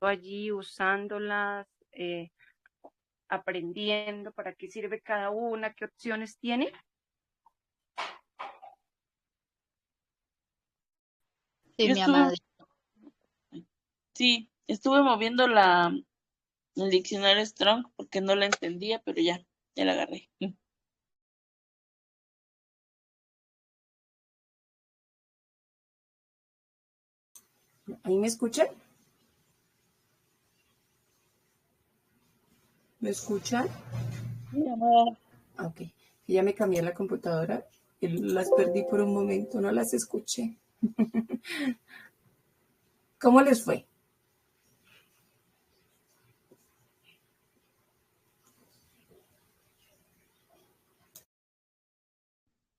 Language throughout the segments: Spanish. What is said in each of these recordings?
allí usándolas, aprendiendo para qué sirve cada una, qué opciones tiene. Sí, Yo mi amada. estuve moviendo el diccionario Strong porque no la entendía, pero ya la agarré. ¿Ahí me escuchan? ¿Me escuchan? Sí, amada. Ok, ya me cambié la computadora y las perdí por un momento, no las escuché. ¿Cómo les fue?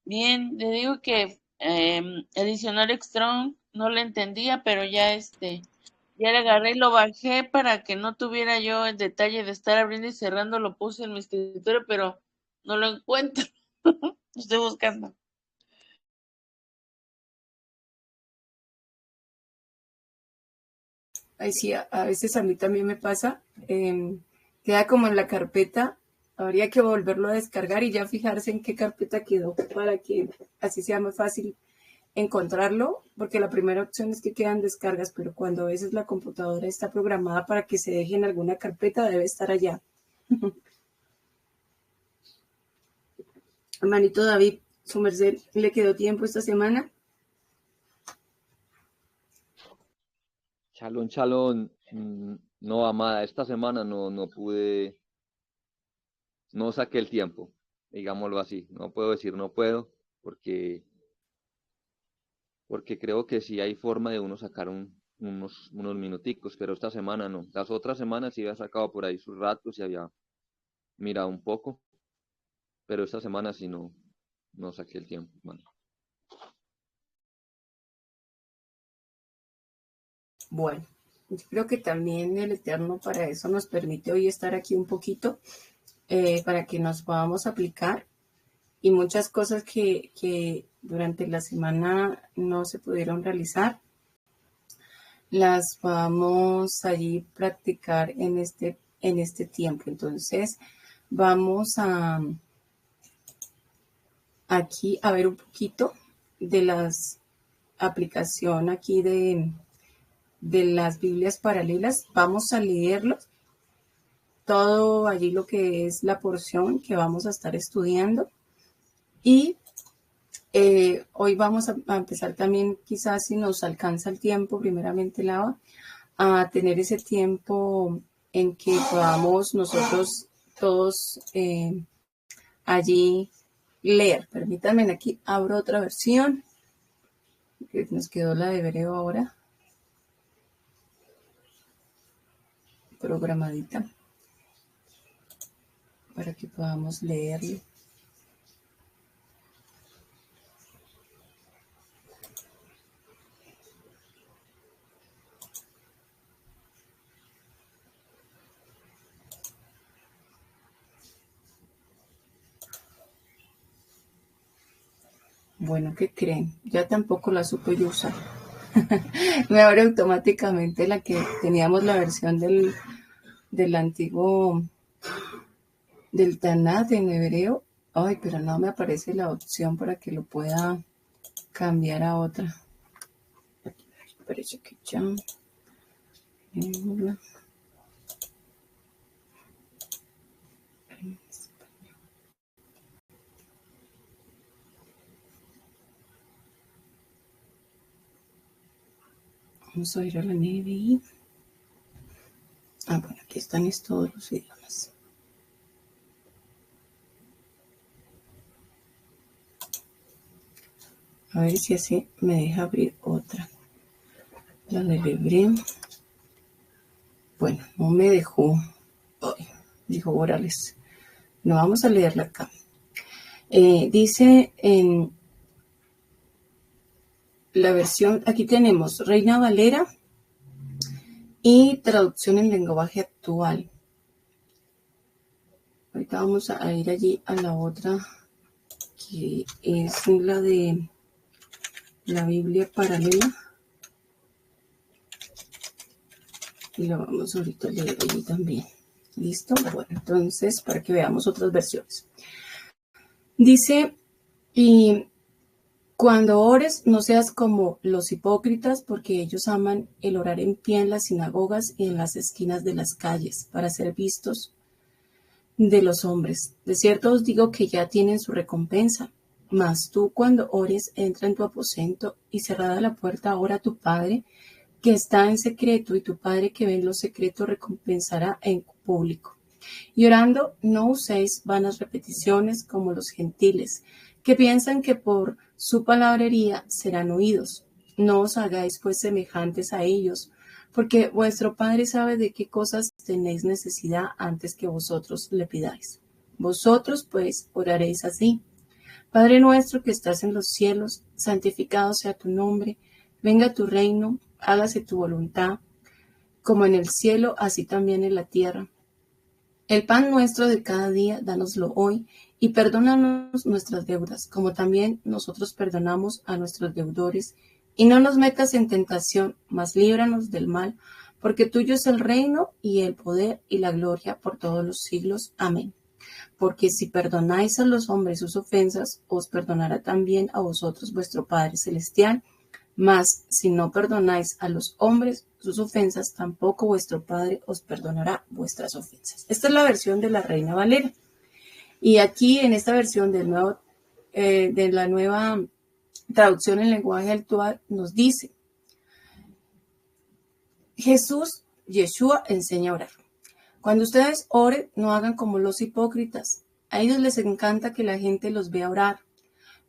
Bien, le digo que el diccionario Strong no lo entendía, pero ya le agarré y lo bajé para que no tuviera yo el detalle de estar abriendo y cerrando, lo puse en mi escritorio, pero no lo encuentro. Lo estoy buscando. Ay, sí, a veces a mí también me pasa, queda como en la carpeta, habría que volverlo a descargar y ya fijarse en qué carpeta quedó para que así sea más fácil encontrarlo, porque la primera opción es que quedan descargas, pero cuando a veces la computadora está programada para que se deje en alguna carpeta, debe estar allá. Hermanito David, su merced, ¿le quedó tiempo esta semana? Chalón, chalón. No, amada, esta semana no pude, no saqué el tiempo, digámoslo así. No puedo decir no puedo, porque creo que sí hay forma de uno sacar unos minuticos, pero esta semana no. Las otras semanas sí había sacado por ahí sus ratos y había mirado un poco, pero esta semana sí no saqué el tiempo, mano. Bueno, yo creo que también el Eterno para eso nos permite hoy estar aquí un poquito, para que nos podamos aplicar y muchas cosas que durante la semana no se pudieron realizar, las vamos allí practicar en este tiempo. Entonces, vamos a aquí a ver un poquito de las aplicación aquí de las Biblias paralelas. Vamos a leerlos, todo allí lo que es la porción que vamos a estar estudiando. Y hoy vamos a empezar también, quizás si nos alcanza el tiempo, primeramente Lava, a tener ese tiempo en que podamos nosotros todos allí leer. Permítanme, aquí abro otra versión, que nos quedó la de Hebreo ahora, programadita, para que podamos leerlo. Bueno, ¿qué creen? Ya tampoco la supe yo usar. Me abre automáticamente la que teníamos la versión del antiguo, del Tanat en hebreo. Ay, pero no me aparece la opción para que lo pueda cambiar a otra. Parece que ya. Vamos a ir a la NBI. Ah, bueno, aquí están todos los idiomas. A ver si así me deja abrir otra. La del hebreo. Bueno, no me dejó. Ay, dijo Morales. No, vamos a leerla acá. Dice en la versión, aquí tenemos Reina Valera y traducción en lenguaje actual. Ahorita vamos a ir allí a la otra, que es la de la Biblia paralela. Y lo vamos ahorita a leer allí también. ¿Listo? Bueno, entonces, para que veamos otras versiones. Dice, y cuando ores, no seas como los hipócritas, porque ellos aman el orar en pie en las sinagogas y en las esquinas de las calles, para ser vistos de los hombres. De cierto os digo que ya tienen su recompensa. Mas tú, cuando ores, entra en tu aposento y cerrada la puerta, ora a tu Padre que está en secreto, y tu Padre que ve en lo secreto recompensará en público. Y orando, no uséis vanas repeticiones como los gentiles, que piensan que por su palabrería serán oídos. No os hagáis pues semejantes a ellos, porque vuestro Padre sabe de qué cosas tenéis necesidad antes que vosotros le pidáis. Vosotros pues oraréis así: Padre nuestro que estás en los cielos, santificado sea tu nombre, venga tu reino, hágase tu voluntad, como en el cielo, así también en la tierra. El pan nuestro de cada día, dánoslo hoy, y perdónanos nuestras deudas, como también nosotros perdonamos a nuestros deudores. Y no nos metas en tentación, mas líbranos del mal, porque tuyo es el reino, y el poder, y la gloria, por todos los siglos. Amén. Porque si perdonáis a los hombres sus ofensas, os perdonará también a vosotros vuestro Padre Celestial. Mas si no perdonáis a los hombres sus ofensas, tampoco vuestro Padre os perdonará vuestras ofensas. Esta es la versión de la Reina Valera. Y aquí en esta versión de la nueva traducción en lenguaje actual nos dice: Yeshua enseña a orar. Cuando ustedes oren, no hagan como los hipócritas. A ellos les encanta que la gente los vea orar.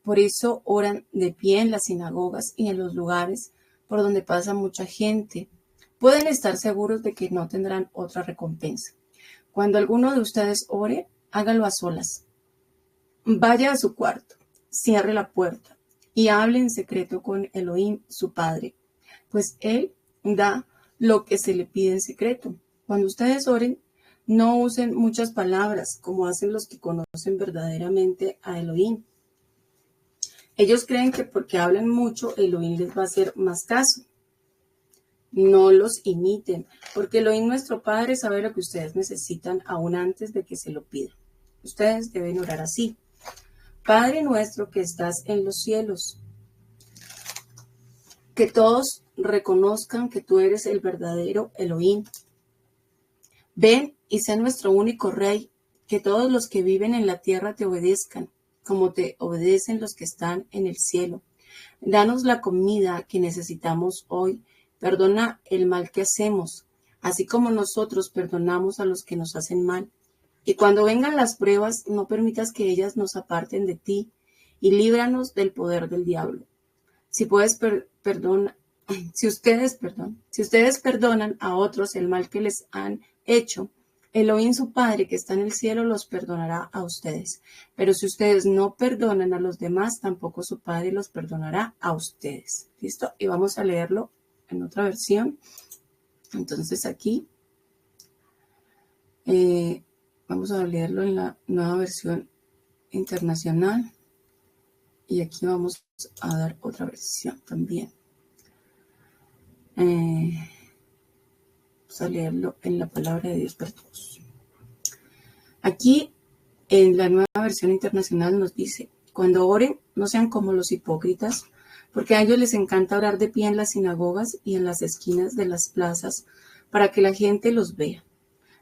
Por eso oran de pie en las sinagogas y en los lugares por donde pasa mucha gente. Pueden estar seguros de que no tendrán otra recompensa. Cuando alguno de ustedes ore, hágalo a solas. Vaya a su cuarto, cierre la puerta y hable en secreto con Elohim, su Padre, pues Él da lo que se le pide en secreto. Cuando ustedes oren, no usen muchas palabras como hacen los que conocen verdaderamente a Elohim. Ellos creen que porque hablan mucho, Elohim les va a hacer más caso. No los imiten, porque Elohim, nuestro Padre, sabe lo que ustedes necesitan aún antes de que se lo pidan. Ustedes deben orar así: Padre nuestro que estás en los cielos, que todos reconozcan que tú eres el verdadero Elohim. Ven y sé nuestro único Rey, que todos los que viven en la tierra te obedezcan, como te obedecen los que están en el cielo. Danos la comida que necesitamos hoy. Perdona el mal que hacemos, así como nosotros perdonamos a los que nos hacen mal. Y cuando vengan las pruebas, no permitas que ellas nos aparten de ti, y líbranos del poder del diablo. Si ustedes perdonan a otros el mal que les han hecho, Elohim, su Padre que está en el cielo, los perdonará a ustedes. Pero si ustedes no perdonan a los demás, tampoco su Padre los perdonará a ustedes. ¿Listo? Y vamos a leerlo en otra versión. Entonces aquí vamos a leerlo en la nueva versión internacional. Y aquí vamos a dar otra versión también. Vamos a leerlo en la palabra de Dios para todos. Aquí, en la nueva versión internacional, nos dice: cuando oren, no sean como los hipócritas, porque a ellos les encanta orar de pie en las sinagogas y en las esquinas de las plazas para que la gente los vea.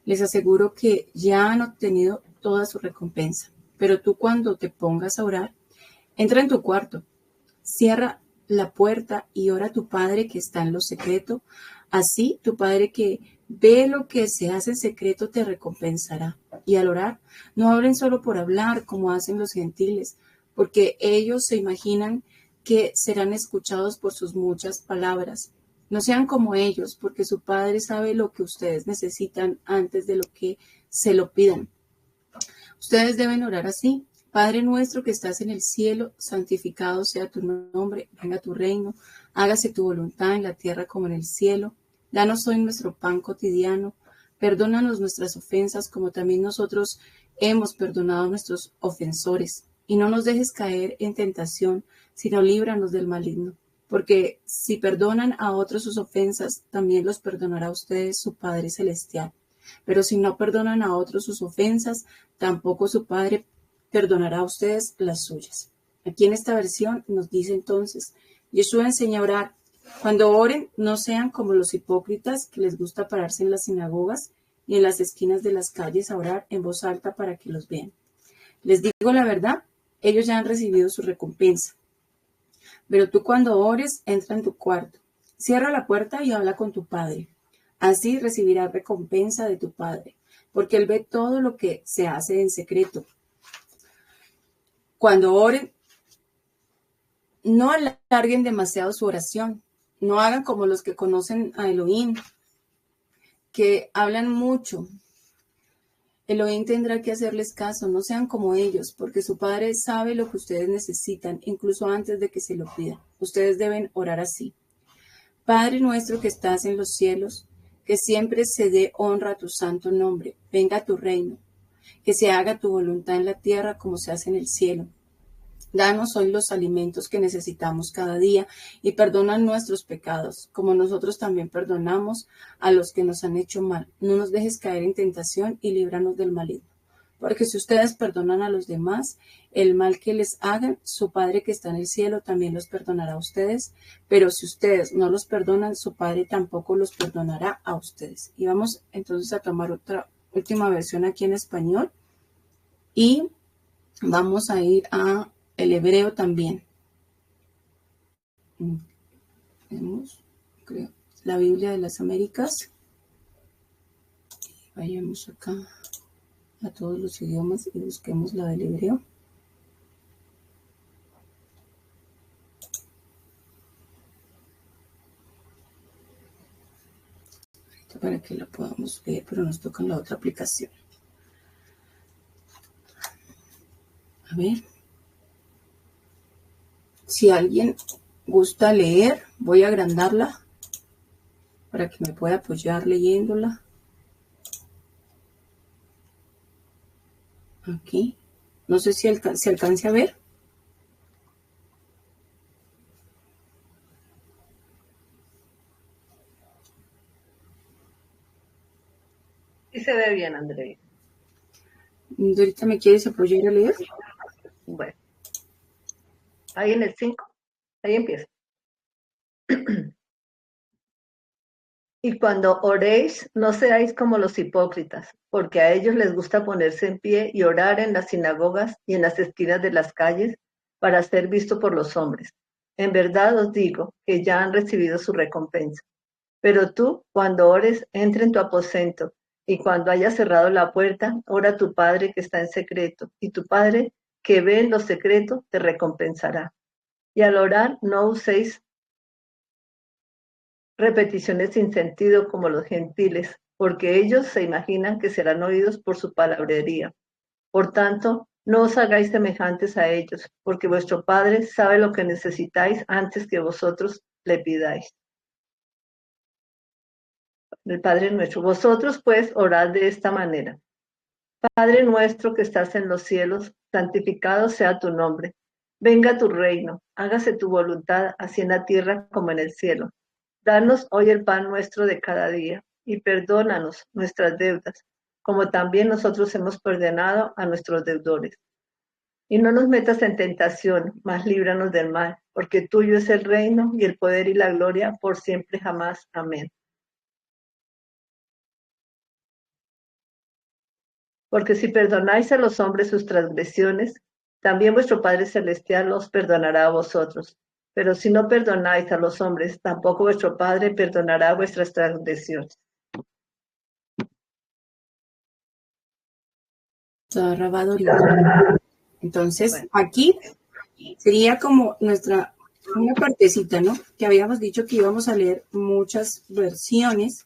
Les aseguro que ya han obtenido toda su recompensa. Pero tú, cuando te pongas a orar, entra en tu cuarto, cierra la puerta y ora a tu Padre que está en lo secreto. Así tu Padre que ve lo que se hace en secreto te recompensará. Y al orar, no hablen solo por hablar como hacen los gentiles, porque ellos se imaginan que serán escuchados por sus muchas palabras. No sean como ellos, porque su Padre sabe lo que ustedes necesitan antes de lo que se lo pidan. Ustedes deben orar así: Padre nuestro que estás en el cielo, santificado sea tu nombre, venga tu reino, hágase tu voluntad en la tierra como en el cielo. Danos hoy nuestro pan cotidiano, perdónanos nuestras ofensas como también nosotros hemos perdonado a nuestros ofensores. Y no nos dejes caer en tentación, sino líbranos del maligno. porque si perdonan a otros sus ofensas, también los perdonará a ustedes su Padre Celestial. Pero si no perdonan a otros sus ofensas, tampoco su Padre perdonará a ustedes las suyas. Aquí en esta versión nos dice entonces, Yeshua enseña a orar. Cuando oren, no sean como los hipócritas que les gusta pararse en las sinagogas y en las esquinas de las calles a orar en voz alta para que los vean. Les digo la verdad, ellos ya han recibido su recompensa. Pero tú cuando ores, entra en tu cuarto, cierra la puerta y habla con tu Padre. Así recibirás recompensa de tu Padre, porque Él ve todo lo que se hace en secreto. Cuando oren, no alarguen demasiado su oración. No hagan como los que conocen a Elohim, que hablan mucho. Elohim tendrá que hacerles caso, no sean como ellos, porque su Padre sabe lo que ustedes necesitan, incluso antes de que se lo pidan. Ustedes deben orar así. Padre nuestro que estás en los cielos, que siempre se dé honra a tu santo nombre. Venga a tu reino, que se haga tu voluntad en la tierra como se hace en el cielo. Danos hoy los alimentos que necesitamos cada día y perdona nuestros pecados, como nosotros también perdonamos a los que nos han hecho mal. No nos dejes caer en tentación y líbranos del maligno. Porque si ustedes perdonan a los demás, el mal que les hagan, su Padre que está en el cielo también los perdonará a ustedes. Pero si ustedes no los perdonan, su Padre tampoco los perdonará a ustedes. Y vamos entonces a tomar otra última versión aquí en español. Y vamos a ir a el hebreo también. Vemos, creo, la Biblia de las Américas. Vayamos acá a todos los idiomas y busquemos la del hebreo. Para que la podamos ver, pero nos toca en la otra aplicación. A ver. Si alguien gusta leer, voy a agrandarla para que me pueda apoyar leyéndola. Aquí. No sé si se alcance a ver. Sí se ve bien, Andrea. ¿Ahorita me quieres apoyar a leer? Bueno. Ahí en el 5. Ahí empieza. Y cuando oréis, no seáis como los hipócritas, porque a ellos les gusta ponerse en pie y orar en las sinagogas y en las esquinas de las calles para ser visto por los hombres. En verdad os digo que ya han recibido su recompensa. Pero tú, cuando ores, entra en tu aposento, y cuando hayas cerrado la puerta, ora a tu Padre que está en secreto, y tu Padre que ve en lo secreto te recompensará. Y al orar, no uséis repeticiones sin sentido como los gentiles, porque ellos se imaginan que serán oídos por su palabrería. Por tanto, no os hagáis semejantes a ellos, porque vuestro Padre sabe lo que necesitáis antes que vosotros le pidáis. El Padre nuestro. Vosotros pues orad de esta manera. Padre nuestro que estás en los cielos, santificado sea tu nombre. Venga tu reino, hágase tu voluntad, así en la tierra como en el cielo. Danos hoy el pan nuestro de cada día, y perdónanos nuestras deudas, como también nosotros hemos perdonado a nuestros deudores. Y no nos metas en tentación, mas líbranos del mal, porque tuyo es el reino y el poder y la gloria por siempre jamás. Amén. Porque si perdonáis a los hombres sus transgresiones, también vuestro Padre Celestial os perdonará a vosotros. Pero si no perdonáis a los hombres, tampoco vuestro Padre perdonará vuestras transgresiones. Entonces, Bueno, aquí sería como una partecita, ¿no? Que habíamos dicho que íbamos a leer muchas versiones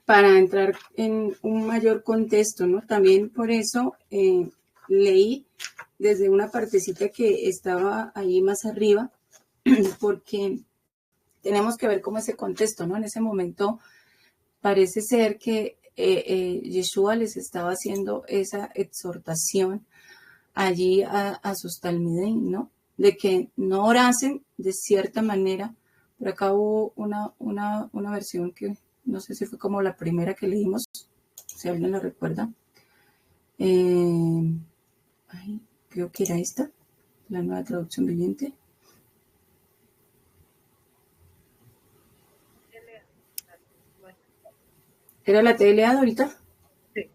para entrar en un mayor contexto, ¿no? También por eso leí desde una partecita que estaba ahí más arriba, porque tenemos que ver cómo ese contexto, ¿no? En ese momento parece ser que Yeshua les estaba haciendo esa exhortación allí a sus talmidim, ¿no? de que no orasen de cierta manera. Por acá hubo una versión que no sé si fue como la primera que leímos, si alguien la recuerda. Creo que era esta, la Nueva Traducción Viviente. ¿Era la TLA de ahorita? Sí.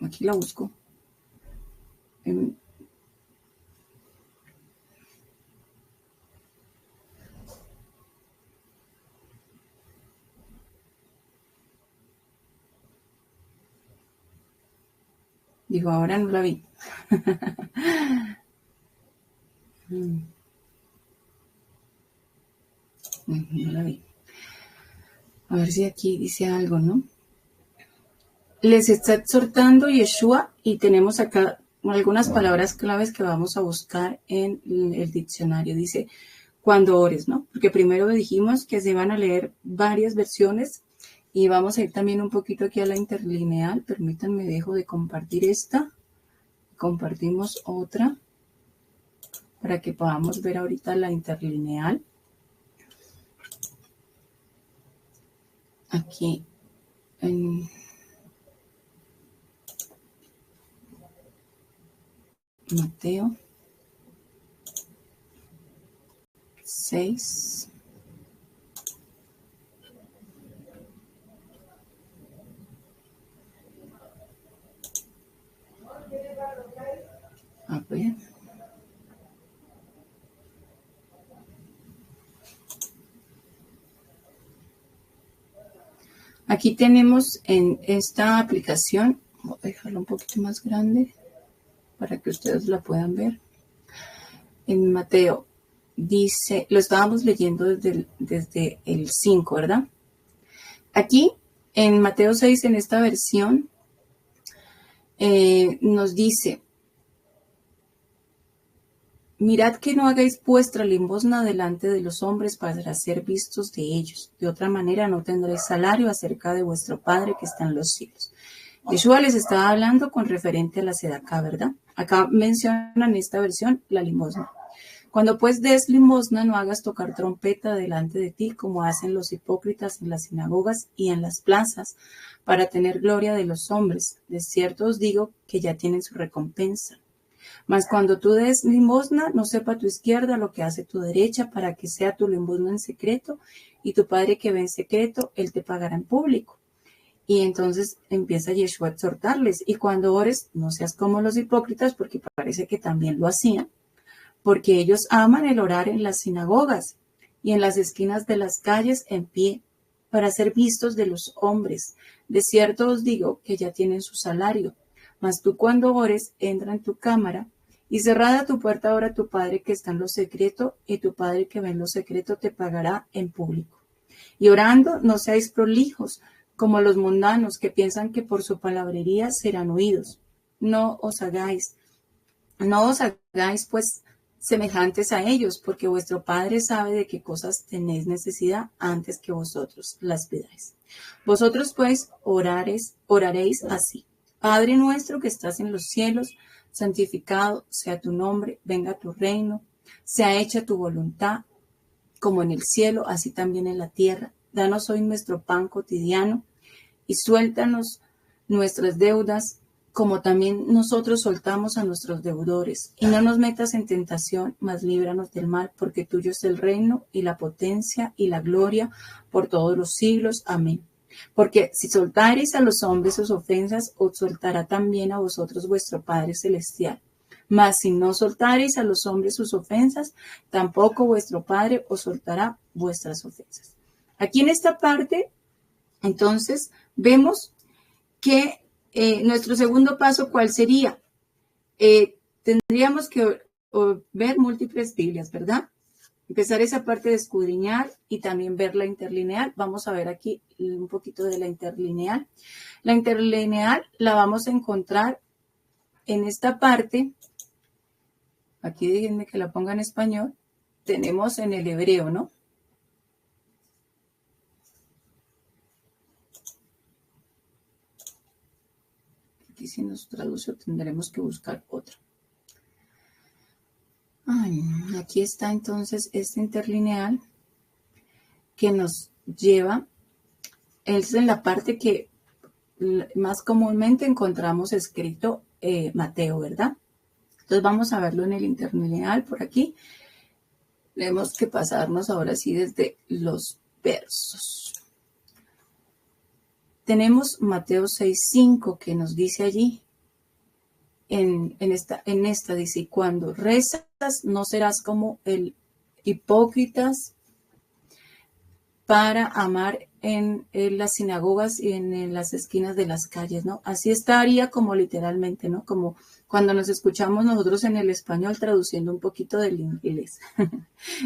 Aquí la busco. Digo, ahora no la vi. No la vi. A ver si aquí dice algo, ¿no? Les está exhortando Yeshua y tenemos acá algunas palabras claves que vamos a buscar en el diccionario. Dice, cuando ores, ¿no? Porque primero dijimos que se iban a leer varias versiones y vamos a ir también un poquito aquí a la interlineal. Permítanme, dejo de compartir esta. Compartimos otra para que podamos ver ahorita la interlineal. Aquí en Mateo 6. A ver. Aquí tenemos en esta aplicación, voy a dejarla un poquito más grande para que ustedes la puedan ver. En Mateo dice, lo estábamos leyendo desde el 5, ¿verdad? Aquí en Mateo 6, en esta versión, nos dice, mirad que no hagáis vuestra limosna delante de los hombres para ser vistos de ellos. De otra manera no tendréis salario acerca de vuestro Padre que está en los cielos. Yeshua les estaba hablando con referente a la sedacá, ¿verdad? Acá mencionan en esta versión la limosna. Cuando pues des limosna, no hagas tocar trompeta delante de ti, como hacen los hipócritas en las sinagogas y en las plazas, para tener gloria de los hombres. De cierto os digo que ya tienen su recompensa. Mas cuando tú des limosna, no sepa tu izquierda lo que hace tu derecha, para que sea tu limosna en secreto, y tu Padre que ve en secreto, Él te pagará en público. Y entonces empieza Yeshua a exhortarles, y cuando ores, no seas como los hipócritas, porque parece que también lo hacían, porque ellos aman el orar en las sinagogas y en las esquinas de las calles en pie, para ser vistos de los hombres. De cierto os digo que ya tienen su salario. Mas tú cuando ores, entra en tu cámara y cerrada tu puerta, ora a tu Padre que está en lo secreto, y tu Padre que ve en lo secreto te pagará en público. Y orando, no seáis prolijos, como los mundanos que piensan que por su palabrería serán oídos. No os hagáis pues semejantes a ellos, porque vuestro Padre sabe de qué cosas tenéis necesidad antes que vosotros las pidáis. Vosotros pues oraréis así. Padre nuestro que estás en los cielos, santificado sea tu nombre, venga tu reino, sea hecha tu voluntad, como en el cielo, así también en la tierra. Danos hoy nuestro pan cotidiano y suéltanos nuestras deudas, como también nosotros soltamos a nuestros deudores. Y no nos metas en tentación, mas líbranos del mal, porque tuyo es el reino y la potencia y la gloria por todos los siglos. Amén. Porque si soltareis a los hombres sus ofensas, os soltará también a vosotros vuestro Padre Celestial. Mas si no soltareis a los hombres sus ofensas, tampoco vuestro Padre os soltará vuestras ofensas. Aquí en esta parte, entonces, vemos que nuestro segundo paso, ¿cuál sería? Tendríamos que ver múltiples Biblias, ¿verdad? Empezar esa parte de escudriñar y también ver la interlineal. Vamos a ver aquí un poquito de la interlineal. La interlineal la vamos a encontrar en esta parte. Aquí déjenme que la ponga en español. Tenemos en el hebreo, ¿no? Aquí si nos traduce tendremos que buscar otra. Ay, no. aquí está entonces este interlineal que nos lleva, es en la parte que más comúnmente encontramos escrito Mateo, ¿verdad? Entonces vamos a verlo en el interlineal por aquí. Tenemos que pasarnos ahora sí desde los versos. Tenemos Mateo 6:5 que nos dice allí, en esta dice, y cuando rezas no serás como el hipócritas para amar en las sinagogas y en las esquinas de las calles, ¿no? Así estaría como literalmente, ¿no? Como cuando nos escuchamos nosotros en el español traduciendo un poquito del inglés.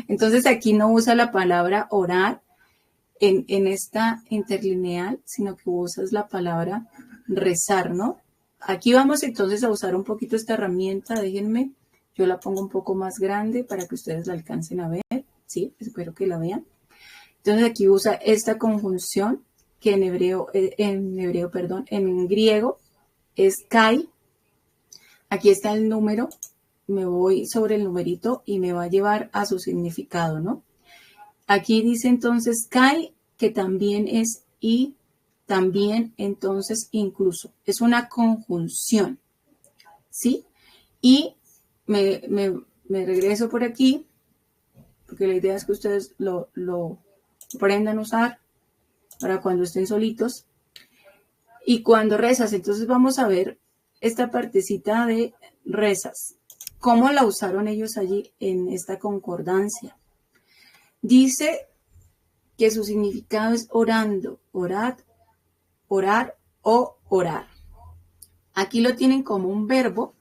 Entonces aquí no usa la palabra orar en esta interlineal, sino que usas la palabra rezar, ¿no? Aquí vamos entonces a usar un poquito esta herramienta, déjenme, yo la pongo un poco más grande para que ustedes la alcancen a ver, sí, espero que la vean. Entonces aquí usa esta conjunción que en griego es kai. Aquí está el número, me voy sobre el numerito y me va a llevar a su significado, ¿no? Aquí dice entonces kai, que también es y, también entonces incluso. Es una conjunción, ¿sí? Y me regreso por aquí, porque la idea es que ustedes lo aprendan a usar para cuando estén solitos. Y cuando rezas, entonces vamos a ver esta partecita de rezas. ¿Cómo la usaron ellos allí en esta concordancia? Dice que su significado es orando, orad, orar o orar. Aquí lo tienen como un verbo.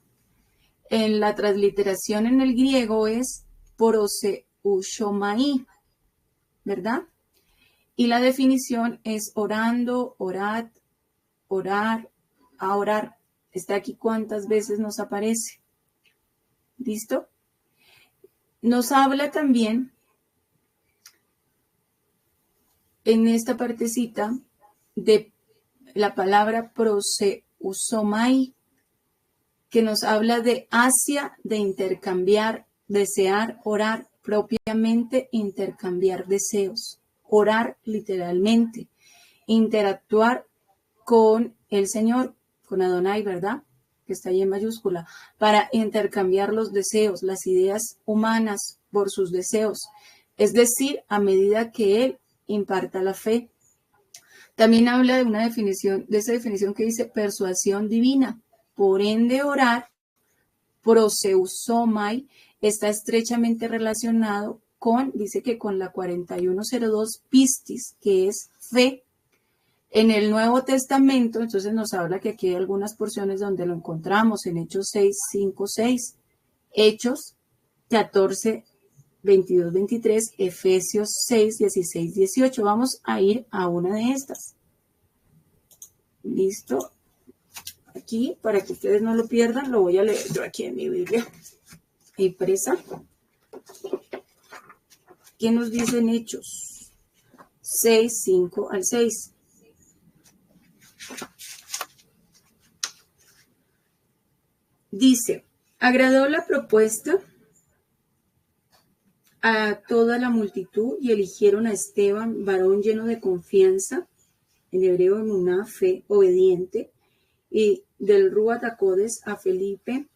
En la transliteración en el griego es proseuchomai, ¿verdad? Y la definición es orando, orad, orar, a orar. Está aquí cuántas veces nos aparece. ¿Listo? Nos habla también en esta partecita de la palabra proseusomai, que nos habla de hacia, de intercambiar, desear, orar, propiamente intercambiar deseos, orar literalmente, interactuar con el Señor, con Adonai, ¿verdad? Que está ahí en mayúscula, para intercambiar los deseos, las ideas humanas por sus deseos, es decir, a medida que Él imparta la fe. También habla de una definición, de esa definición que dice persuasión divina. Por ende, orar, proseusomai, está estrechamente relacionado con, dice que con la 4102 pistis, que es fe. En el Nuevo Testamento, entonces nos habla que aquí hay algunas porciones donde lo encontramos en Hechos 6:5-6, Hechos 14, 22, 23, Efesios 6, 16, 18. Vamos a ir a una de estas. ¿Listo? Aquí, para que ustedes no lo pierdan, lo voy a leer yo aquí en mi Biblia impresa. ¿Qué nos dicen Hechos 6, 5 al 6? Dice, agradó la propuesta a toda la multitud y eligieron a Esteban, varón lleno de confianza, en hebreo emuná, fe, obediente, y del Ruach HaKodes a Felipe,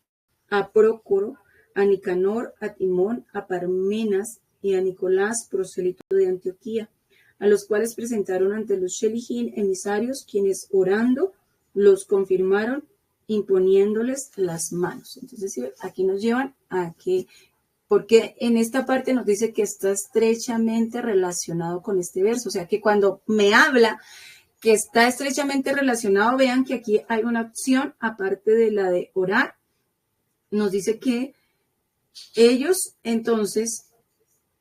a Prócoro, a Nicanor, a Timón, a Parmenas y a Nicolás, prosélito de Antioquía, a los cuales presentaron ante los Shelijín emisarios, quienes orando los confirmaron, imponiéndoles las manos. Entonces aquí nos llevan a que, porque en esta parte nos dice que está estrechamente relacionado con este verso, o sea que cuando me habla que está estrechamente relacionado, vean que aquí hay una acción aparte de la de orar, nos dice que ellos entonces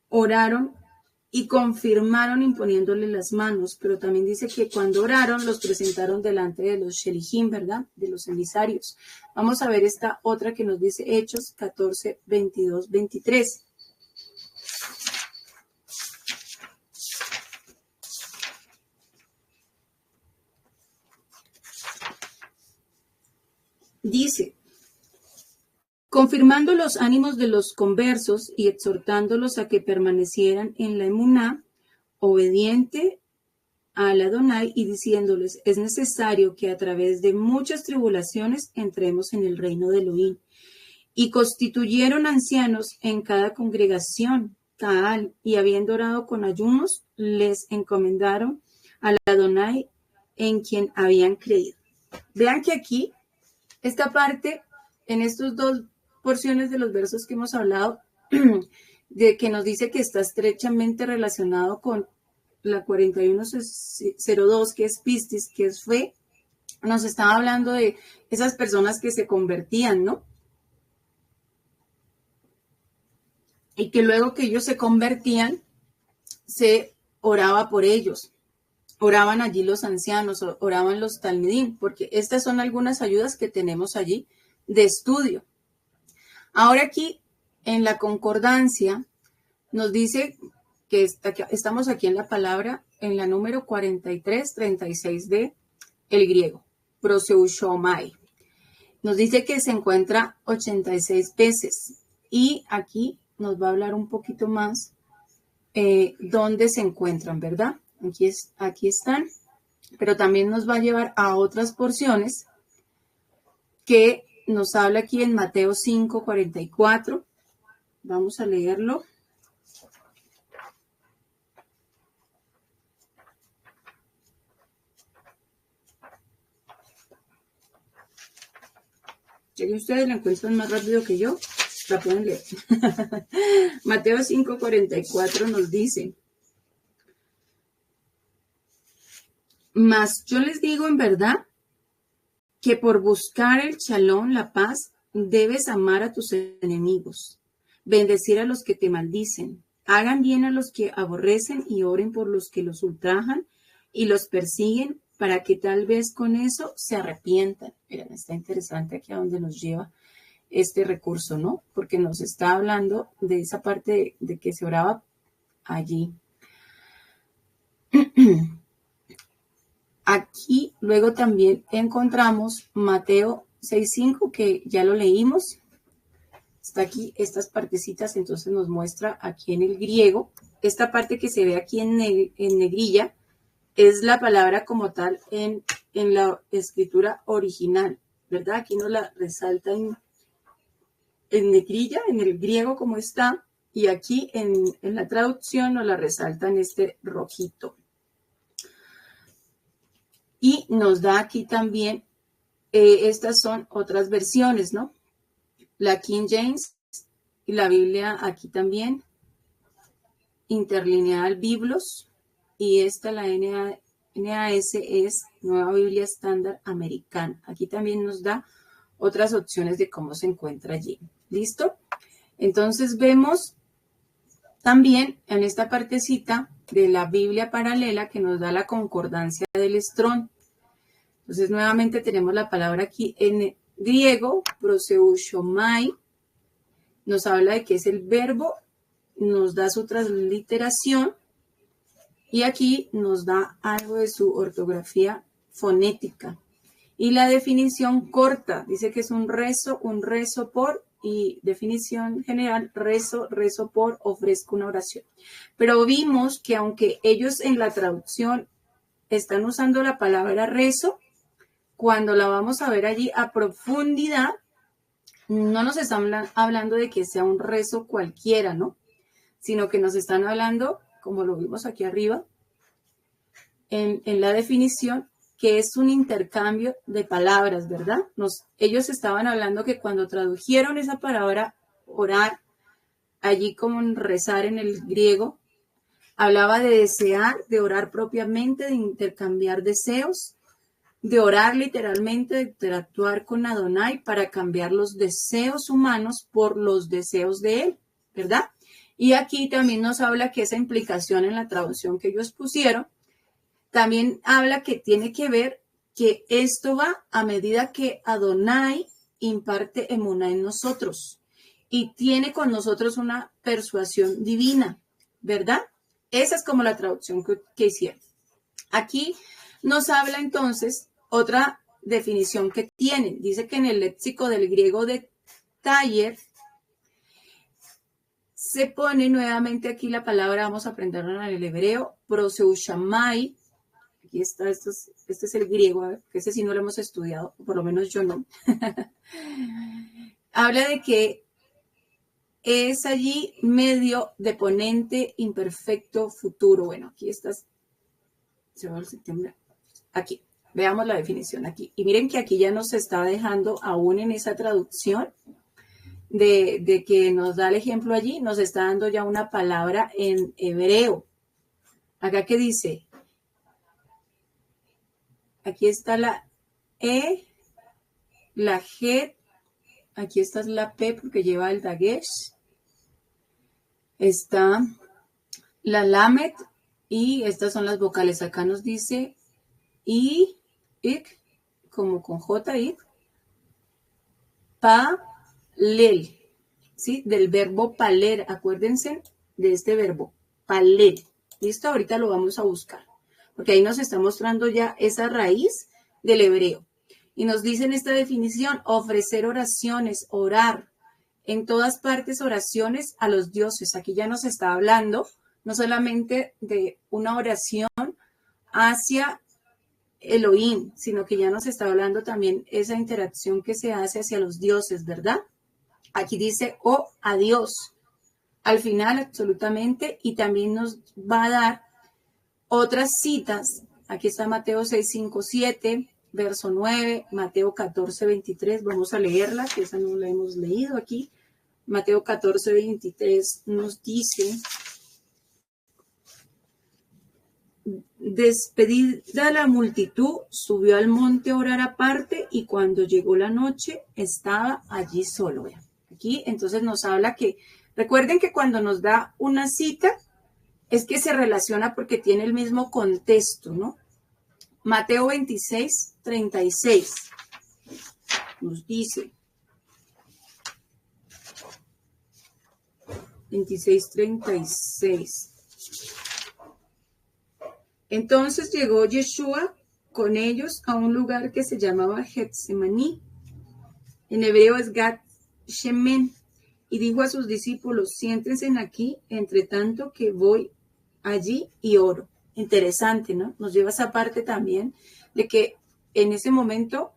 oraron y confirmaron imponiéndole las manos, pero también dice que cuando oraron los presentaron delante de los Shelijín, ¿verdad? De los emisarios. Vamos a ver esta otra que nos dice Hechos 14, 22, 23. Dice, confirmando los ánimos de los conversos y exhortándolos a que permanecieran en la emuná, obediente al Adonai, y diciéndoles, es necesario que a través de muchas tribulaciones entremos en el reino de Elohim. Y constituyeron ancianos en cada congregación, Caal, y habiendo orado con ayunos, les encomendaron al Adonai en quien habían creído. Vean que aquí, esta parte, en estas dos porciones de los versos que hemos hablado, de que nos dice que está estrechamente relacionado con la 4102, que es pistis, que es fe, nos estaba hablando de esas personas que se convertían, ¿no? Y que luego que ellos se convertían, se oraba por ellos. Oraban allí los ancianos, oraban los talmidín, porque estas son algunas ayudas que tenemos allí de estudio. Ahora aquí, en la concordancia, nos dice que estamos aquí en la palabra, en la número 4336 de el griego, proseuchomai. Nos dice que se encuentra 86 veces. Y aquí nos va a hablar un poquito más dónde se encuentran, ¿verdad? Aquí están, pero también nos va a llevar a otras porciones que nos habla aquí en Mateo 5:44. Vamos a leerlo. Si ustedes la encuentran más rápido que yo, la pueden leer. Mateo 5:44 nos dice, mas yo les digo en verdad que por buscar el shalom, la paz, debes amar a tus enemigos, bendecir a los que te maldicen, hagan bien a los que aborrecen y oren por los que los ultrajan y los persiguen, para que tal vez con eso se arrepientan. Miren, está interesante aquí a donde nos lleva este recurso, ¿no? Porque nos está hablando de esa parte de que se oraba allí. Aquí luego también encontramos Mateo 6:5, que ya lo leímos. Está aquí estas partecitas, entonces nos muestra aquí en el griego. Esta parte que se ve aquí en negrilla es la palabra como tal en la escritura original, ¿verdad? Aquí nos la resalta en negrilla, en el griego como está, y aquí en la traducción nos la resalta en este rojito. Y nos da aquí también, estas son otras versiones, ¿no? La King James y la Biblia aquí también, Interlineal Biblos, y esta la NAS es Nueva Biblia Estándar Americana. Aquí también nos da otras opciones de cómo se encuentra allí. ¿Listo? Entonces vemos también en esta partecita de la Biblia paralela que nos da la concordancia del Strong. Entonces nuevamente tenemos la palabra aquí en griego, proseuchomai, nos habla de que es el verbo, nos da su transliteración y aquí nos da algo de su ortografía fonética. Y la definición corta, dice que es un rezo por, y definición general, rezo por, ofrezco una oración. Pero vimos que aunque ellos en la traducción están usando la palabra rezo, cuando la vamos a ver allí a profundidad, no nos están hablando de que sea un rezo cualquiera, ¿no? Sino que nos están hablando, como lo vimos aquí arriba, en la definición, que es un intercambio de palabras, ¿verdad? Ellos estaban hablando que cuando tradujeron esa palabra orar, allí como en rezar en el griego, hablaba de desear, de orar propiamente, de intercambiar deseos, de orar literalmente, de interactuar con Adonai para cambiar los deseos humanos por los deseos de él, ¿verdad? Y aquí también nos habla que esa implicación en la traducción que ellos pusieron, también habla que tiene que ver que esto va a medida que Adonai imparte emuná en nosotros y tiene con nosotros una persuasión divina, ¿verdad? Esa es como la traducción que hicieron. Aquí nos habla entonces otra definición que tienen. Dice que en el léxico del griego de taller, se pone nuevamente aquí la palabra, vamos a aprenderla en el hebreo, proseuchamai. Aquí está, este es el griego, a ver, que ese sí no lo hemos estudiado, por lo menos yo no. Habla de que es allí medio deponente imperfecto futuro. Bueno, aquí estás, se va el septiembre, aquí, veamos la definición aquí. Y miren que aquí ya nos está dejando, aún en esa traducción, de que nos da el ejemplo allí, nos está dando ya una palabra en hebreo. Acá que dice, aquí está la E, la G, aquí está la P porque lleva el dagesh, está la lamet y estas son las vocales. Acá nos dice I, ik, como con J, ik, pa, lel, ¿sí? Del verbo paler, acuérdense de este verbo, paler. ¿Listo? Ahorita lo vamos a buscar, porque ahí nos está mostrando ya esa raíz del hebreo. Y nos dice en esta definición, ofrecer oraciones, orar, en todas partes oraciones a los dioses. Aquí ya nos está hablando no solamente de una oración hacia Elohim, sino que ya nos está hablando también esa interacción que se hace hacia los dioses, ¿verdad? Aquí dice, oh, a Dios, al final absolutamente, y también nos va a dar otras citas. Aquí está Mateo 6, 5, 7, verso 9, Mateo 14, 23, vamos a leerla, que esa no la hemos leído aquí. Mateo 14, 23 nos dice, despedida la multitud, subió al monte a orar aparte y cuando llegó la noche estaba allí solo. Aquí entonces nos habla que, recuerden que cuando nos da una cita es que se relaciona porque tiene el mismo contexto, ¿no? Mateo 26, 36 nos dice, 26, 36. Entonces llegó Yeshua con ellos a un lugar que se llamaba Getsemaní. En hebreo es Gat Shemen. Y dijo a sus discípulos, siéntense aquí, entre tanto que voy allí y oro. Interesante, ¿no? Nos lleva a esa parte también de que en ese momento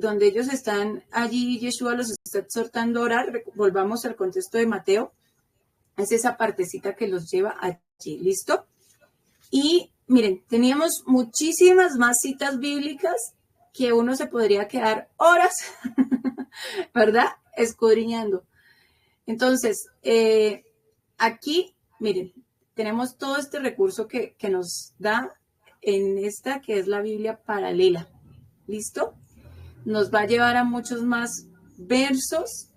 donde ellos están allí, Yeshua los está exhortando a orar. Volvamos al contexto de Mateo. Es esa partecita que los lleva allí. ¿Listo? Y miren, teníamos muchísimas más citas bíblicas que uno se podría quedar horas, ¿verdad? Escudriñando. Entonces, aquí, miren, tenemos todo este recurso que nos da en esta que es la Biblia paralela. ¿Listo? Nos va a llevar a muchos más versos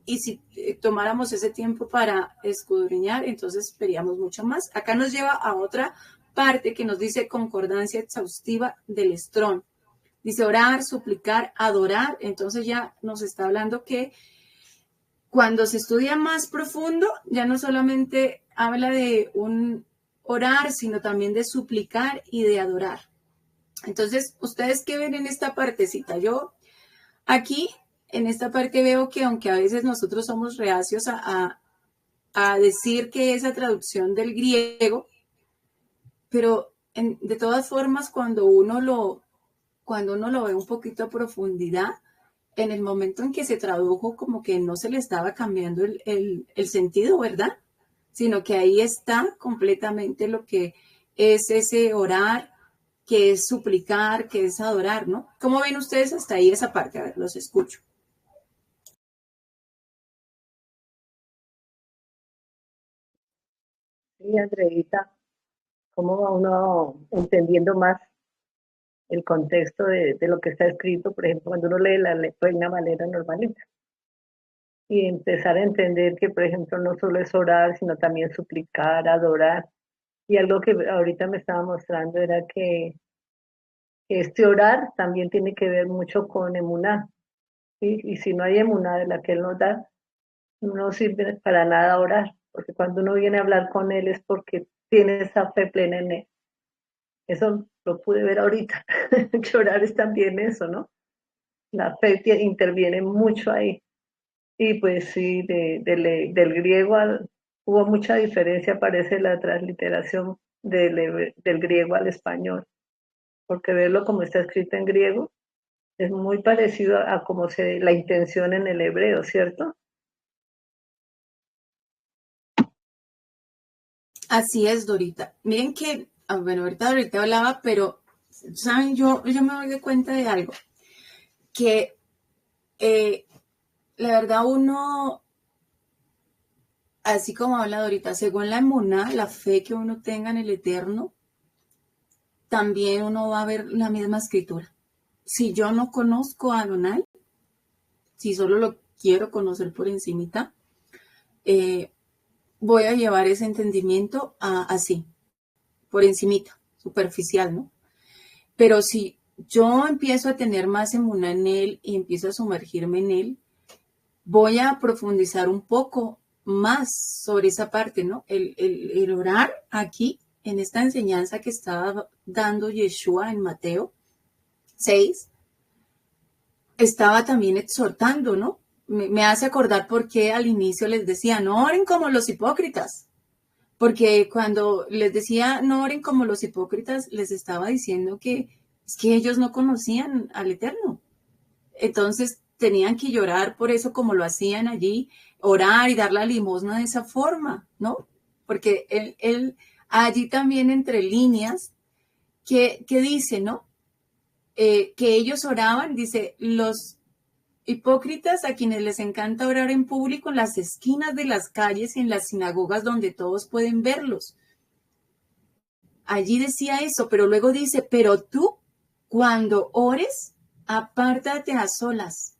y si tomáramos ese tiempo para escudriñar, entonces veríamos mucho más. Acá nos lleva a otra parte que nos dice concordancia exhaustiva del Strong. Dice orar, suplicar, adorar. Entonces ya nos está hablando que cuando se estudia más profundo, ya no solamente habla de un orar, sino también de suplicar y de adorar. Entonces, ¿ustedes qué ven en esta partecita? Yo aquí, en esta parte veo que aunque a veces nosotros somos reacios a decir que esa traducción del griego, pero de todas formas, cuando uno lo ve un poquito a profundidad, en el momento en que se tradujo, como que no se le estaba cambiando el sentido, ¿verdad? Sino que ahí está completamente lo que es ese orar, que es suplicar, que es adorar, ¿no? ¿Cómo ven ustedes hasta ahí esa parte? A ver, los escucho. Sí, Andreita, ¿cómo va uno entendiendo más el contexto de lo que está escrito? Por ejemplo, cuando uno lee la Reina Valera normalita y empezar a entender que, por ejemplo, no solo es orar, sino también suplicar, adorar. Y algo que ahorita me estaba mostrando era que este orar también tiene que ver mucho con emuná, ¿sí? Y si no hay emuná de la que Él nos da, no sirve para nada orar, porque cuando uno viene a hablar con Él es porque tiene esa fe plena en Él. Eso lo pude ver ahorita, que orar es también eso, ¿no? La fe interviene mucho ahí. Y pues sí, del griego hubo mucha diferencia, parece la transliteración del griego al español, porque verlo como está escrito en griego es muy parecido a como la intención en el hebreo, ¿cierto? Así es, Dorita. Miren que, bueno, ahorita hablaba, pero, ¿saben? Yo me doy de cuenta de algo, que la verdad uno, así como habla Dorita, según la emuná, la fe que uno tenga en el Eterno, también uno va a ver la misma escritura. Si yo no conozco a Adonai, si solo lo quiero conocer por encimita, voy a llevar ese entendimiento así, por encimita, superficial, ¿no? Pero si yo empiezo a tener más emuná en él y empiezo a sumergirme en él, voy a profundizar un poco más sobre esa parte, ¿no? El orar aquí, en esta enseñanza que estaba dando Yeshua en Mateo 6, estaba también exhortando, ¿no? Me hace acordar por qué al inicio les decía, no oren como los hipócritas. Porque cuando les decía, no oren como los hipócritas, les estaba diciendo que es que ellos no conocían al Eterno. Entonces tenían que llorar por eso como lo hacían allí, orar y dar la limosna de esa forma, ¿no? Porque él allí también entre líneas, que dice, ¿no? Que ellos oraban, dice, los hipócritas a quienes les encanta orar en público en las esquinas de las calles y en las sinagogas donde todos pueden verlos. Allí decía eso, pero luego dice, pero tú, cuando ores, apártate a solas,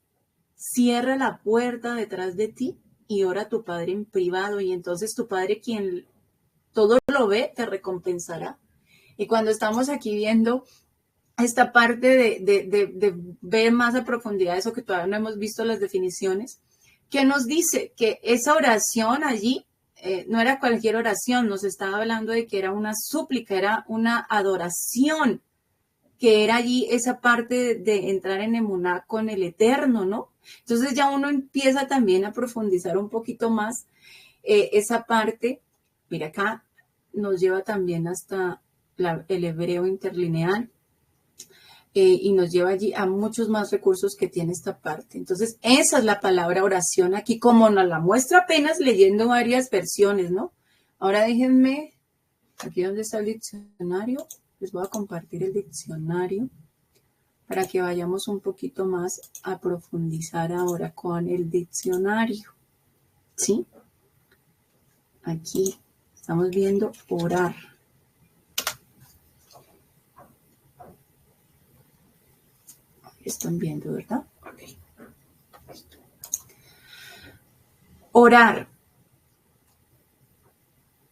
cierra la puerta detrás de ti y ora a tu Padre en privado, y entonces tu Padre, quien todo lo ve, te recompensará. Y cuando estamos aquí viendo esta parte de ver más a profundidad eso que todavía no hemos visto las definiciones, que nos dice que esa oración allí no era cualquier oración, nos estaba hablando de que era una súplica, era una adoración, que era allí esa parte de entrar en emuná con el Eterno, ¿no? Entonces ya uno empieza también a profundizar un poquito más esa parte. Mira, acá nos lleva también hasta el hebreo interlineal. Y nos lleva allí a muchos más recursos que tiene esta parte. Entonces, esa es la palabra oración aquí, como nos la muestra apenas leyendo varias versiones, ¿no? Ahora déjenme, aquí donde está el diccionario, les voy a compartir el diccionario para que vayamos un poquito más a profundizar ahora con el diccionario, ¿sí? Aquí estamos viendo orar. Están viendo, ¿verdad? Okay. Orar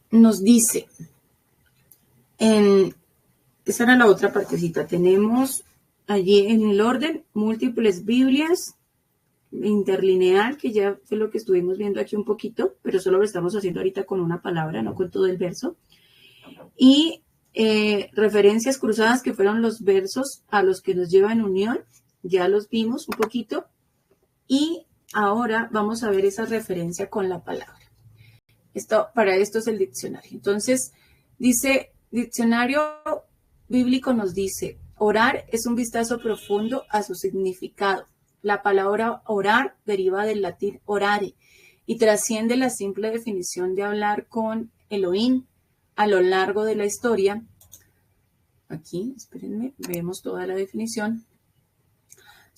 nos dice, esa era la otra partecita, tenemos allí en el orden múltiples Biblias, interlineal, que ya fue lo que estuvimos viendo aquí un poquito, pero solo lo estamos haciendo ahorita con una palabra, no con todo el verso, y referencias cruzadas, que fueron los versos a los que nos lleva en unión. Ya los vimos un poquito y ahora vamos a ver esa referencia con la palabra. Para esto es el diccionario. Entonces, dice, diccionario bíblico nos dice, orar es un vistazo profundo a su significado. La palabra orar deriva del latín orare y trasciende la simple definición de hablar con Elohim a lo largo de la historia. Aquí, espérenme, vemos toda la definición.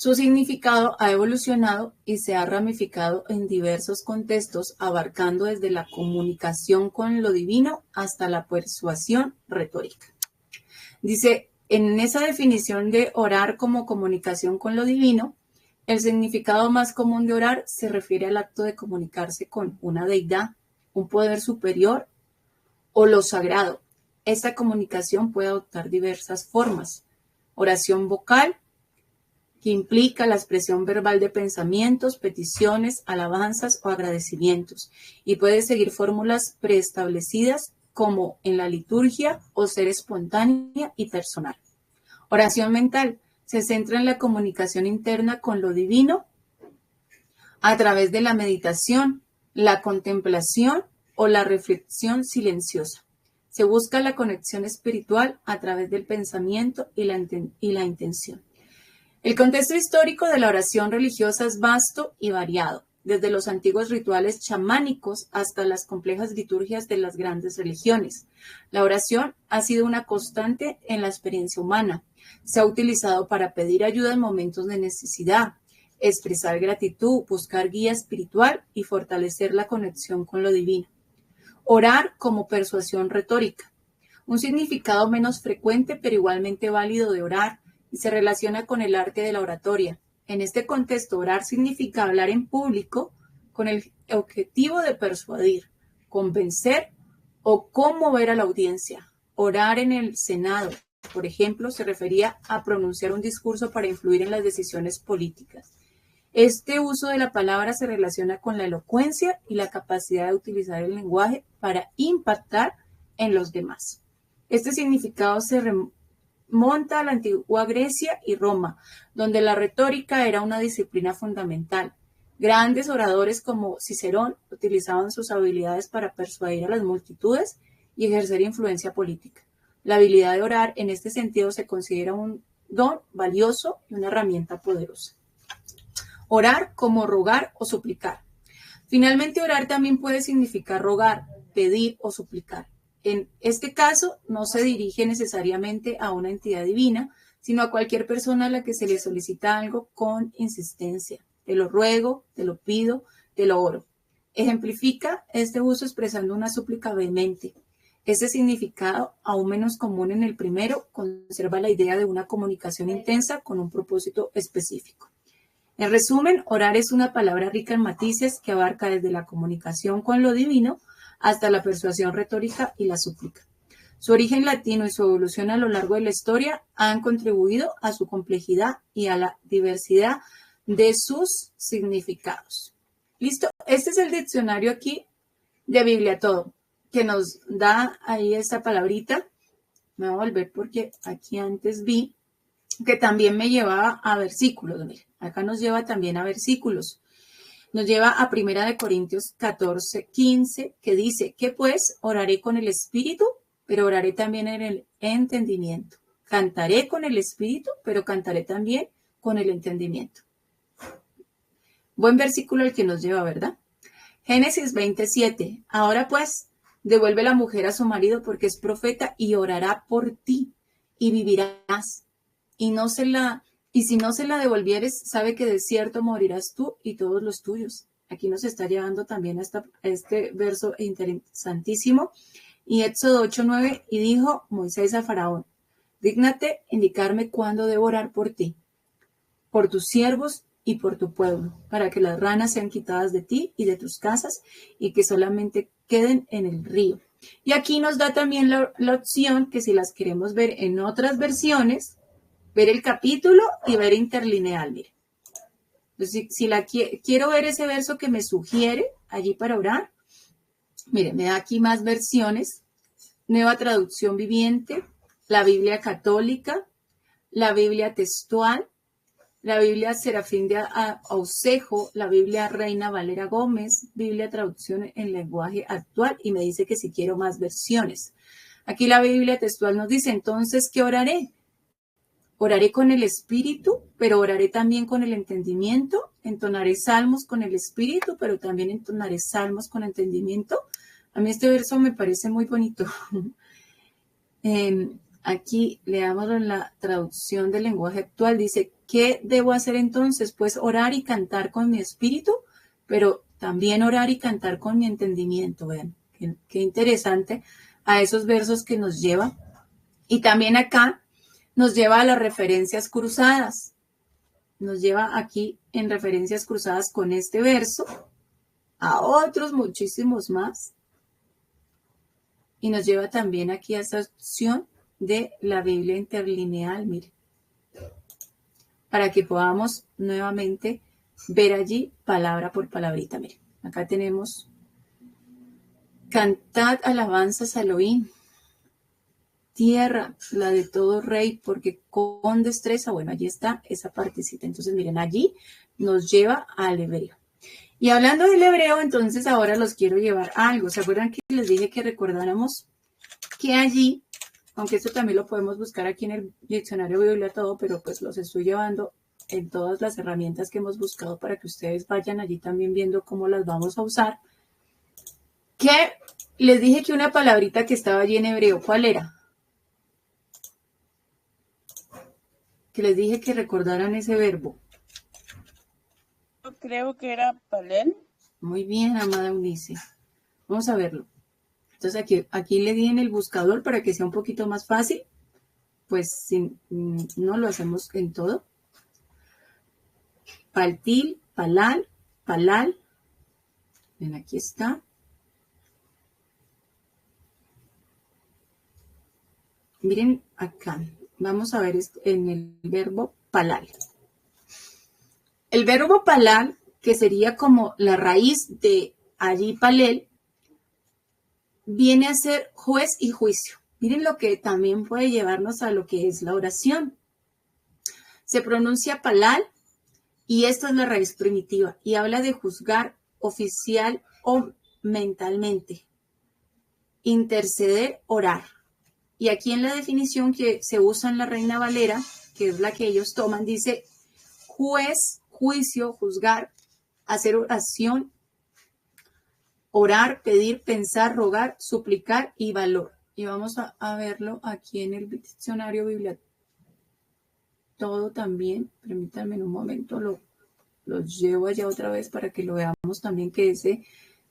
Su significado ha evolucionado y se ha ramificado en diversos contextos, abarcando desde la comunicación con lo divino hasta la persuasión retórica. Dice, en esa definición de orar como comunicación con lo divino, el significado más común de orar se refiere al acto de comunicarse con una deidad, un poder superior o lo sagrado. Esta comunicación puede adoptar diversas formas. Oración vocal, que implica la expresión verbal de pensamientos, peticiones, alabanzas o agradecimientos, y puede seguir fórmulas preestablecidas como en la liturgia o ser espontánea y personal. Oración mental se centra en la comunicación interna con lo divino a través de la meditación, la contemplación o la reflexión silenciosa. Se busca la conexión espiritual a través del pensamiento y la intención. El contexto histórico de la oración religiosa es vasto y variado, desde los antiguos rituales chamánicos hasta las complejas liturgias de las grandes religiones. La oración ha sido una constante en la experiencia humana. Se ha utilizado para pedir ayuda en momentos de necesidad, expresar gratitud, buscar guía espiritual y fortalecer la conexión con lo divino. Orar como persuasión retórica. Un significado menos frecuente pero igualmente válido de orar y se relaciona con el arte de la oratoria. En este contexto, orar significa hablar en público con el objetivo de persuadir, convencer o conmover a la audiencia. Orar en el Senado, por ejemplo, se refería a pronunciar un discurso para influir en las decisiones políticas. Este uso de la palabra se relaciona con la elocuencia y la capacidad de utilizar el lenguaje para impactar en los demás. Este significado se remonta a la antigua Grecia y Roma, donde la retórica era una disciplina fundamental. Grandes oradores como Cicerón utilizaban sus habilidades para persuadir a las multitudes y ejercer influencia política. La habilidad de orar en este sentido se considera un don valioso y una herramienta poderosa. Orar como rogar o suplicar. Finalmente, orar también puede significar rogar, pedir o suplicar. En este caso, no se dirige necesariamente a una entidad divina, sino a cualquier persona a la que se le solicita algo con insistencia. Te lo ruego, te lo pido, te lo oro. Ejemplifica este uso expresando una súplica vehemente. Este significado, aún menos común en el primero, conserva la idea de una comunicación intensa con un propósito específico. En resumen, orar es una palabra rica en matices que abarca desde la comunicación con lo divino hasta la persuasión retórica y la súplica. Su origen latino y su evolución a lo largo de la historia han contribuido a su complejidad y a la diversidad de sus significados. ¿Listo? Este es el diccionario aquí de Biblia Todo, que nos da ahí esta palabrita. Me voy a volver porque aquí antes vi que también me llevaba a versículos. Miren, acá nos lleva también a versículos. Nos lleva a 1 Corintios 14:15, que dice que pues oraré con el espíritu, pero oraré también en el entendimiento. Cantaré con el espíritu, pero cantaré también con el entendimiento. Buen versículo el que nos lleva, ¿verdad? Génesis 27. Ahora pues, devuelve la mujer a su marido porque es profeta y orará por ti y vivirás. Y si no se la devolvieres, sabe que de cierto morirás tú y todos los tuyos. Aquí nos está llevando también a este verso interesantísimo. Y Éxodo 8:9, y dijo Moisés a Faraón, dígnate indicarme cuándo debo orar por ti, por tus siervos y por tu pueblo, para que las ranas sean quitadas de ti y de tus casas y que solamente queden en el río. Y aquí nos da también la opción que si las queremos ver en otras versiones, ver el capítulo y ver interlineal, mire. Entonces, si quiero ver ese verso que me sugiere allí para orar, mire, me da aquí más versiones. Nueva Traducción Viviente, la Biblia Católica, la Biblia Textual, la Biblia Serafín de Ausejo, la Biblia Reina Valera Gómez, Biblia Traducción en Lenguaje Actual, y me dice que si quiero más versiones. Aquí la Biblia Textual nos dice, entonces, ¿qué oraré? Oraré con el espíritu, pero oraré también con el entendimiento. Entonaré salmos con el espíritu, pero también entonaré salmos con entendimiento. A mí este verso me parece muy bonito. Aquí leamos la traducción del lenguaje actual. Dice, ¿qué debo hacer entonces? Pues orar y cantar con mi espíritu, pero también orar y cantar con mi entendimiento. Vean, qué interesante a esos versos que nos lleva. Y también acá nos lleva a las referencias cruzadas. Nos lleva aquí en referencias cruzadas con este verso, a otros muchísimos más. Y nos lleva también aquí a esta opción de la Biblia interlineal, mire, para que podamos nuevamente ver allí palabra por palabrita. Mire, acá tenemos cantad alabanzas a Elohim, tierra, la de todo rey, porque con destreza, bueno, allí está esa partecita. Entonces, miren, allí nos lleva al hebreo. Y hablando del hebreo, entonces ahora los quiero llevar a algo. ¿Se acuerdan que les dije que recordáramos que allí, aunque esto también lo podemos buscar aquí en el diccionario Biblia todo, pero pues los estoy llevando en todas las herramientas que hemos buscado para que ustedes vayan allí también viendo cómo las vamos a usar? Que les dije que una palabrita que estaba allí en hebreo, ¿cuál era? Que les dije que recordaran ese verbo. Yo creo que era palel. Muy bien, amada Eunice. Vamos a verlo. Entonces aquí le di en el buscador para que sea un poquito más fácil. Pues si no lo hacemos en todo. Paltil, palal, palal. Ven, aquí está. Miren acá. Vamos a ver en el verbo palal. El verbo palal, que sería como la raíz de allí palel, viene a ser juez y juicio. Miren lo que también puede llevarnos a lo que es la oración. Se pronuncia palal y esto es la raíz primitiva y habla de juzgar oficial o mentalmente, interceder, orar. Y aquí en la definición que se usa en la Reina Valera, que es la que ellos toman, dice juez, juicio, juzgar, hacer oración, orar, pedir, pensar, rogar, suplicar y valor. Y vamos a verlo aquí en el diccionario Biblia. Todo también, permítanme un momento, los llevo allá otra vez para que lo veamos también, que ese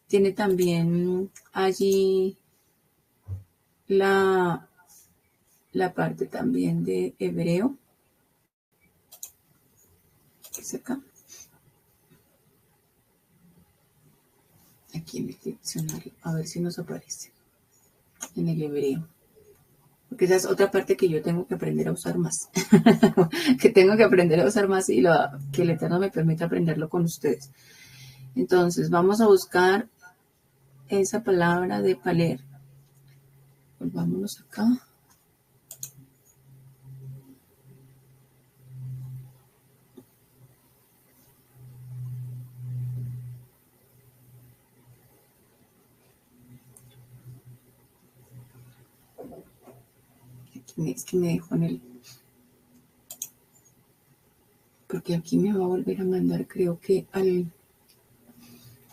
tiene también allí la parte también de hebreo. Es acá. Aquí en el diccionario, a ver si nos aparece en el hebreo. Porque esa es otra parte que yo tengo que aprender a usar más. Que tengo que aprender a usar más y que el Eterno me permita aprenderlo con ustedes. Entonces, vamos a buscar esa palabra de paler. Volvámonos acá. Es que me dejó en el... Porque aquí me va a volver a mandar, creo que al...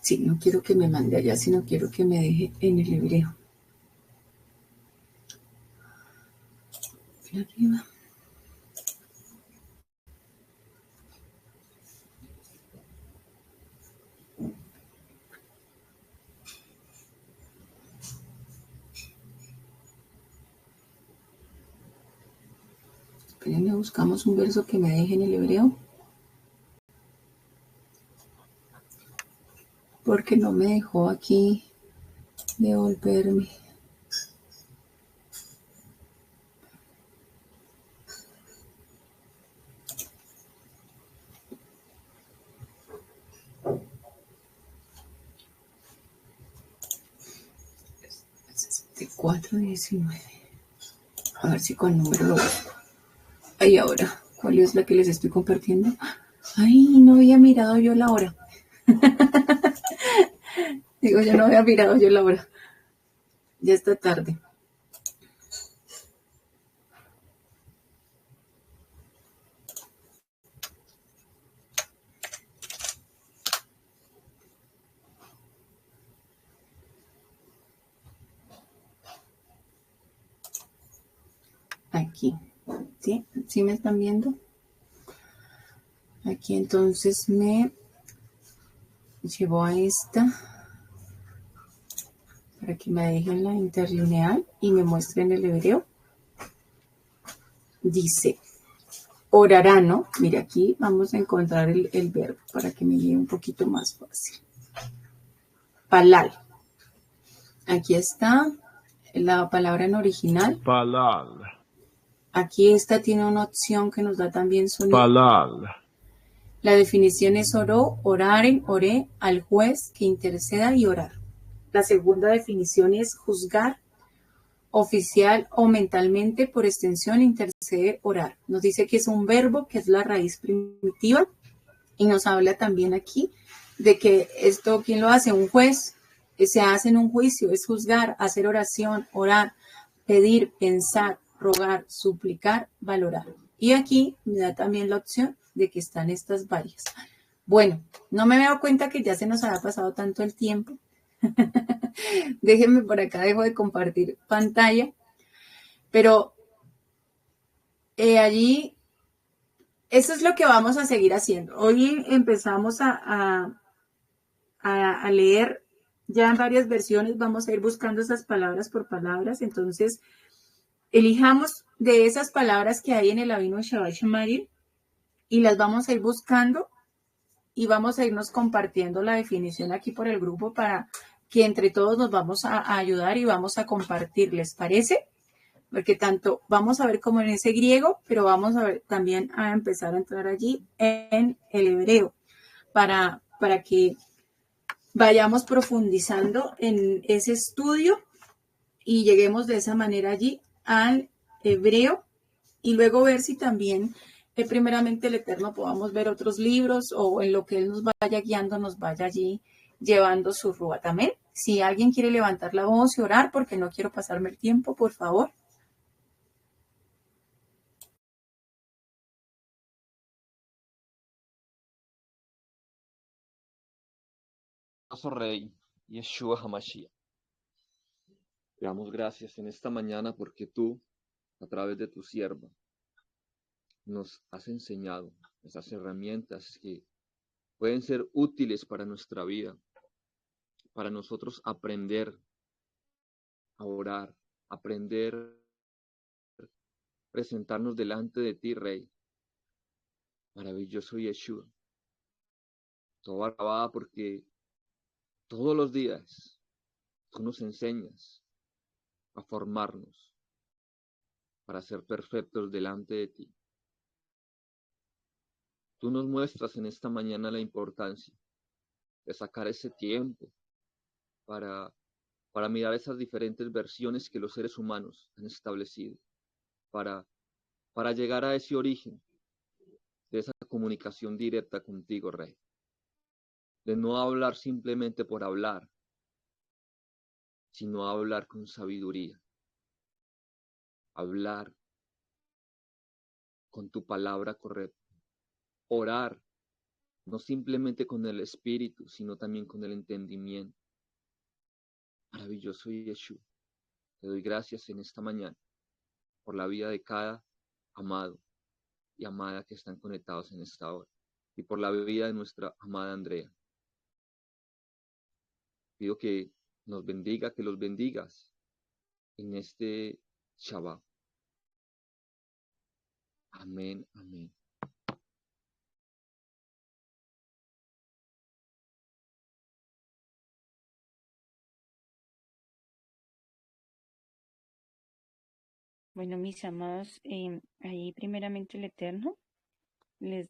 Sí, no quiero que me mande allá, sino quiero que me deje en el hebreo. Aquí arriba. Espérenme, buscamos un verso que me deje en el hebreo. Porque no me dejó aquí devolverme. De 4:19. A ver si con el número lo busco. Ahí ahora. ¿Cuál es la que les estoy compartiendo? Ay, no había mirado yo la hora. Digo, yo no había mirado yo la hora. Ya está tarde. Aquí. ¿Sí? ¿Sí me están viendo? Aquí entonces me llevo a esta para que me dejen la interlineal y me muestren el hebreo. Dice, orará, ¿no? Mira, aquí vamos a encontrar el verbo para que me llegue un poquito más fácil. Palal. Aquí está la palabra en original. Palal. Aquí esta tiene una opción que nos da también sonido. Palal. La definición es oró, oraren, oré, al juez que interceda y orar. La segunda definición es juzgar, oficial o mentalmente, por extensión, interceder, orar. Nos dice que es un verbo, que es la raíz primitiva, y nos habla también aquí de que esto, ¿quién lo hace? Un juez. Se hace en un juicio, es juzgar, hacer oración, orar, pedir, pensar, rogar, suplicar, valorar. Y aquí me da también la opción de que están estas varias. Bueno, no me he dado cuenta que ya se nos ha pasado tanto el tiempo. Déjenme por acá, dejo de compartir pantalla. Pero allí, eso es lo que vamos a seguir haciendo. Hoy empezamos a leer ya en varias versiones, vamos a ir buscando esas palabras por palabras. Entonces, elijamos de esas palabras que hay en el Avinu Shabbat Shemarim y las vamos a ir buscando y vamos a irnos compartiendo la definición aquí por el grupo para que entre todos nos vamos a ayudar y vamos a compartir. ¿Les parece? Porque tanto vamos a ver como en ese griego, pero vamos a ver también a empezar a entrar allí en el hebreo para que vayamos profundizando en ese estudio y lleguemos de esa manera allí al hebreo y luego ver si también primeramente el Eterno podamos ver otros libros o en lo que Él nos vaya guiando, nos vaya allí llevando su rúa. Amén. Si alguien quiere levantar la voz y orar, porque no quiero pasarme el tiempo, por favor. Rey, Yeshua HaMashiach. Te damos gracias en esta mañana porque tú, a través de tu sierva, nos has enseñado esas herramientas que pueden ser útiles para nuestra vida, para nosotros aprender a orar, aprender a presentarnos delante de ti, Rey. Maravilloso Yeshua. Todo alabada porque todos los días tú nos enseñas a formarnos para ser perfectos delante de ti. Tú nos muestras en esta mañana la importancia de sacar ese tiempo para mirar esas diferentes versiones que los seres humanos han establecido, para llegar a ese origen de esa comunicación directa contigo, Rey. De no hablar simplemente por hablar, sino hablar con sabiduría. Hablar con tu palabra correcta. Orar, no simplemente con el espíritu, sino también con el entendimiento. Maravilloso Yeshua. Te doy gracias en esta mañana por la vida de cada amado y amada que están conectados en esta hora y por la vida de nuestra amada Andrea. Pido que nos bendiga, que los bendigas en este Shabbat. Amén, amén. Bueno, mis amados, ahí primeramente el Eterno les